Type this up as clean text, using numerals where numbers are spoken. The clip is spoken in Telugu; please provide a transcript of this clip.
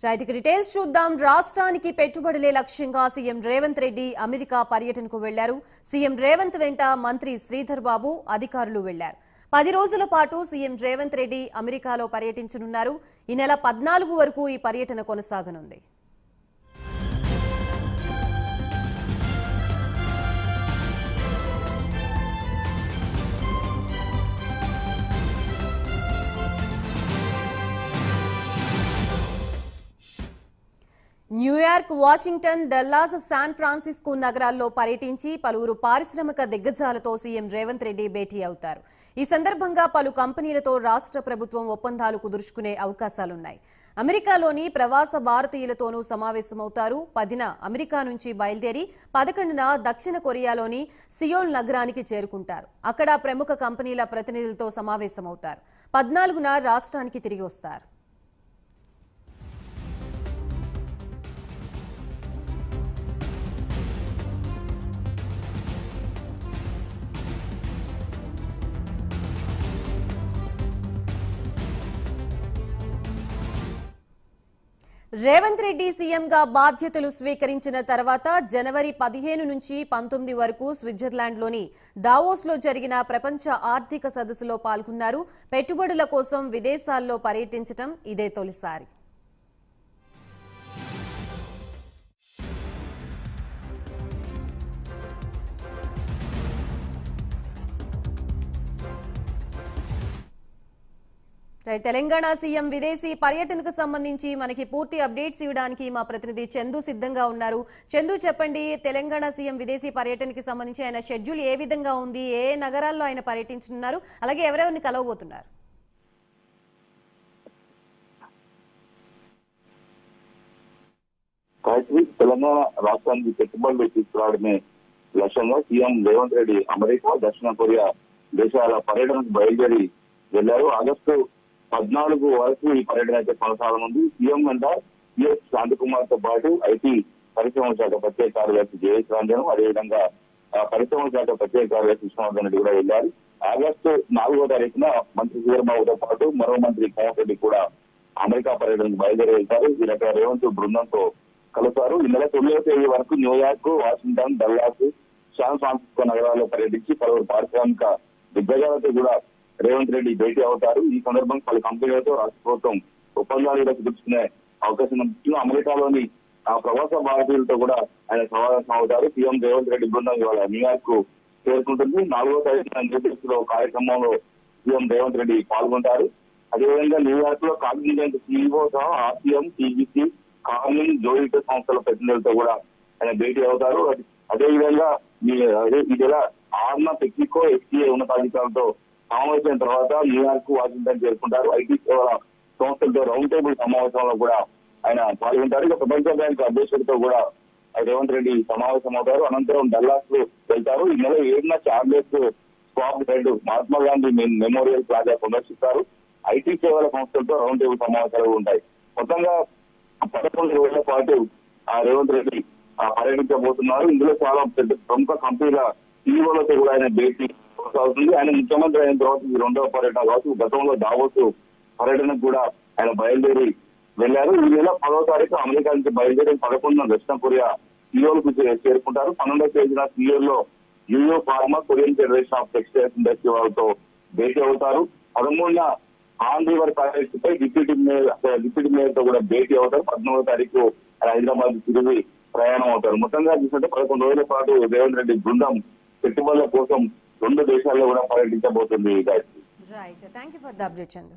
రైట్ డీటెయిల్స్ చూద్దాం. రాష్ట్రానికి పెట్టుబడులే లక్ష్యంగా సీఎం రేవంత్ రెడ్డి అమెరికా పర్యటనకు వెళ్లారు. సీఎం రేవంత్ వెంట మంత్రి శ్రీధర్ బాబు అధికారులు వెళ్లారు. 10 రోజుల పాటు సీఎం రేవంత్ రెడ్డి అమెరికాలో పర్యటించనున్నారు. ఈ నెల 14 వరకు ఈ పర్యటన కొనసాగనుంది. New York, Washington, Dallas, San Francisco నగరాల్లో పర్యటించి పలువురు పారిశ్రామిక దిగ్గజాలతో సీఎం రేవంత్ రెడ్డి భేటీ అవుతారు. ఈ సందర్భంగా పలు కంపెనీలతో రాష్ట్ర ప్రభుత్వం ఒప్పందాలు కుదుర్చుకునే అవకాశాలున్నాయి. అమెరికాలోని ప్రవాస భారతీయులతోనూ సమావేశమవుతారు. 10న అమెరికా నుంచి బయలుదేరి 11న దక్షిణ కొరియాలోని సియోల్ నగరానికి చేరుకుంటారు. అక్కడ ప్రముఖ కంపెనీల ప్రతినిధులతో సమావేశమవుతారు. 14న రాష్ట్రానికి తిరిగి వస్తారు. రేవంత్ రెడ్డి సీఎంగా బాధ్యతలు స్వీకరించిన తర్వాత జనవరి 15 నుంచి 19 వరకు స్విట్జర్లాండ్లోని దావోస్లో జరిగిన ప్రపంచ ఆర్థిక సదస్సులో పాల్గొన్నారు. పెట్టుబడుల కోసం విదేశాల్లో పర్యటించడం ఇదే తొలిసారి. తెలంగాణ సీఎం విదేశీ పర్యటనకు సంబంధించి మనకి పూర్తి అప్డేట్స్ ఇవ్వడానికి మా ప్రతినిధి చందు సిద్ధంగా ఉన్నారు. చందు, చెప్పండి, తెలంగాణ సీఎం విదేశీ పర్యటనకి సంబంధించి ఆయన షెడ్యూల్ ఏ విధంగా ఉంది? ఏ నగరాల్లో ఆయన పర్యటించనున్నారు? అలాగే ఎవరెవరిని కలవబోతున్నారు? తెలంగాణ రాష్ట్రానికి పెట్టుబడులు తీసుకురావడమే లక్ష్యంగా సీఎం రేవంత్ రెడ్డి అమెరికా, దక్షిణ కొరియా దేశాల పర్యటనకు బయలుదేరి వెళ్లారు. ఆగస్టు 14 వరకు ఈ పర్యటన అయితే కొనసాగనుంది. సీఎం వెంట సిఎస్ శాంతికుమార్ తో పాటు ఐటీ పరిశ్రమల శాఖ ప్రత్యేక కార్యదర్శి జయేష్ రంజన్, అదేవిధంగా పరిశ్రమల శాఖ ప్రత్యేక కార్యదర్శి విష్ణువర్ధన్ రెడ్డి కూడా వెళ్లారు. ఆగస్టు 4వ తారీఖున మంత్రి శ్రీధర్ బాబుతో పాటు మరో మంత్రి కోమటి రెడ్డి కూడా అమెరికా పర్యటనకు బయలుదేరి వెళ్తారు. ఈ రకంగా రేవంత్ బృందంతో కలుస్తారు. ఈ నెల 9వ తేదీ వరకు New York, Washington, Dallas, San Francisco నగరాల్లో పర్యటించి పలువురు పారిశ్రామిక దిగ్గజాలతో కూడా రేవంత్ రెడ్డి భేటీ అవుతారు. ఈ సందర్భంగా పలు కంపెనీలతో రాష్ట్ర ప్రభుత్వం ఒప్పందాలు కుదుర్చుకునే అవకాశం ఉంది. అమెరికాలోని ప్రవాస భారతీయులతో కూడా ఆయన సమావేశం అవుతారు. సీఎం రేవంత్ రెడ్డి బృందం ఇవాళ న్యూయార్క్ కు చేరుకుంటుంది. 4వ తారీఖున న్యూఢిల్లీలో కార్యక్రమంలో సీఎం రేవంత్ రెడ్డి పాల్గొంటారు. అదేవిధంగా న్యూయార్క్ లో కాగ్నిజెంట్ సీఈఓ సహా ఆర్సీఎం, టీజీసీ, కార్లింగ్, జోయిట్ సంస్థల ప్రతినిధులతో కూడా ఆయన భేటీ అవుతారు. అదేవిధంగా ఈ నెల 6న టెక్నికో, ఎఫ్టీఏ ఉన్నతాధికారులతో సమావేశం తర్వాత న్యూయార్క్, వాషింగ్టన్ చేరుకుంటారు. ఐటీ సేవల సంస్థలతో రౌండ్ టేబుల్ సమావేశంలో కూడా ఆయన పాల్గొంటారు. ఇక ప్రపంచ బ్యాంక్ అధ్యక్షుడితో కూడా రేవంత్ రెడ్డి సమావేశం అవుతారు. అనంతరం డల్లాస్ వెళ్తారు. ఈ నెల 7న Charles Schwab head Mahatma Gandhi memorial plaza సందర్శిస్తారు. ఐటీ సేవల సంస్థలతో రౌండ్ టేబుల్ సమావేశాలు ఉంటాయి. మొత్తంగా 11 రోజుల పాటు రేవంత్ రెడ్డి పర్యటించబోతున్నారు. ఇందులో చాలా ప్రముఖ కంపెనీల సీఈఓలతో కూడా ఆయన భేటీ కొనసాగుతుంది. ఆయన ముఖ్యమంత్రి అయిన తర్వాత ఈ 2వ పర్యటన కావచ్చు. గతంలో దావోస్ పర్యటనకు కూడా ఆయన బయలుదేరి వెళ్లారు. ఈ నెల 10వ తారీఖు అమెరికా నుంచి బయలుదేరి 11న దక్షిణ కొరియా సియోల్కు చేరుకుంటారు. 12వ తేదీన సియోల్లో Yuyu pharma, Korean federation of textiles industry వాళ్ళతో భేటీ అవుతారు. 13న ఆన్ రివర్ ప్రాజెక్టు పై డిప్యూటీ మేయర్ తో కూడా భేటీ అవుతారు. 14వ తారీఖు హైదరాబాద్ తిరిగి ప్రయాణం అవుతారు. మొత్తంగా చూస్తుంటే 11 రోజుల పాటు రేవంత్ రెడ్డి బృందం పెట్టుబడుల కోసం 2 దేశాల్లో కూడా పర్యటించబోతుంది. Right, thank you for the update Chandu.